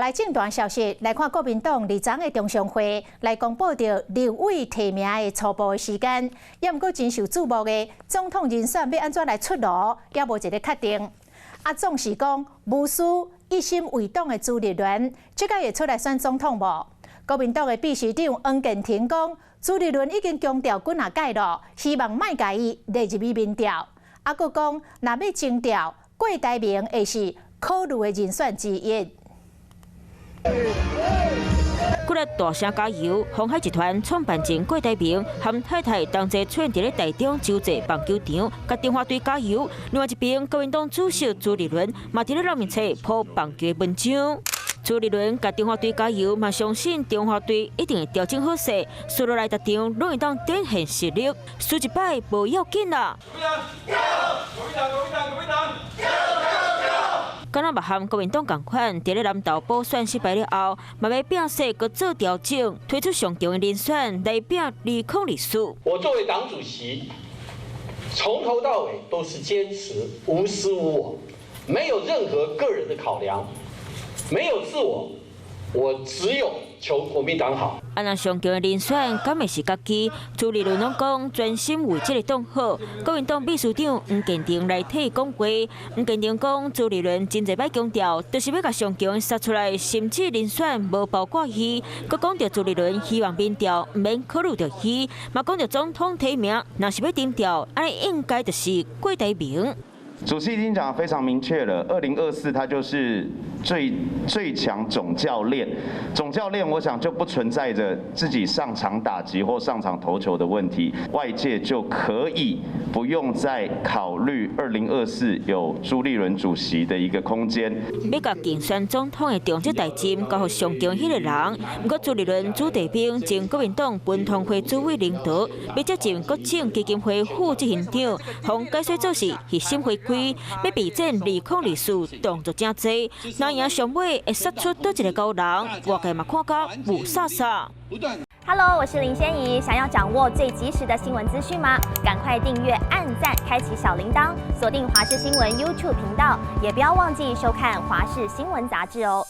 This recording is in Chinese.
来政党消息，来看国民党2昨的中常会来公布着立委提名的初步时间，也毋过真受注目的总统人选要安怎来出炉，也无一个确定。总是讲无私一心为党的朱立伦，这届会出来选总统无？国民党的秘书长黄健庭讲，朱立伦已经强调几啊届了，希望莫甲伊列入去民调。佫讲，若要征调，郭台铭会是考虑的人选之一。几日大声加油，鸿海集团创办人郭台铭和太太同齐出现伫咧台中洲际棒球场，甲中华队加油。另外一边，国民党主席朱立伦嘛伫咧人面册铺棒球的文章。朱立伦甲中华队加油，嘛相信中华队一定会调整好势，输落来逐场拢会当展现实力，输一摆无要紧啦。敢若嘛和国民党同款，伫咧南投补选失败了后，嘛要拼势搁做调整，推出上强的人选来拼2024。我作为党主席，从头到尾都是坚持无私无我，没有任何个人的考量，没有自我，我只有求国民党好。那上强的人选，敢会是家己？朱立伦拢讲专心为这个党好。国民党秘书长黄健庭来替讲话。黄健庭讲，朱立伦真侪摆强调，就是要甲上强杀出来，甚至人选无包括伊。佮讲到朱立伦希望民调唔免考虑到伊，嘛讲到总统提名，若是要定调，安尼应该就是郭台铭。主席已经讲得非常明确了，2024他就是最强总教练。总教练，我想就不存在着自己上场打击或上场投球的问题，外界就可以不用再考虑2024有朱立伦主席的一个空间。要甲竞选总统的重责大任交予上强迄个人，不过朱立伦朱地兵前国民党分通会主委领导，要接任国政基金会副执行长，从解说做事热心回归。要备战2024动作真多，那赢上尾会杀出倒一个高人，外界嘛看到雾煞煞。Hello， 我是林仙怡，想要掌握最及时的新闻资讯吗？赶快订阅、按赞、开启小铃铛，锁定华视新闻 YouTube 频道，也不要忘记收看华视新闻杂志哦。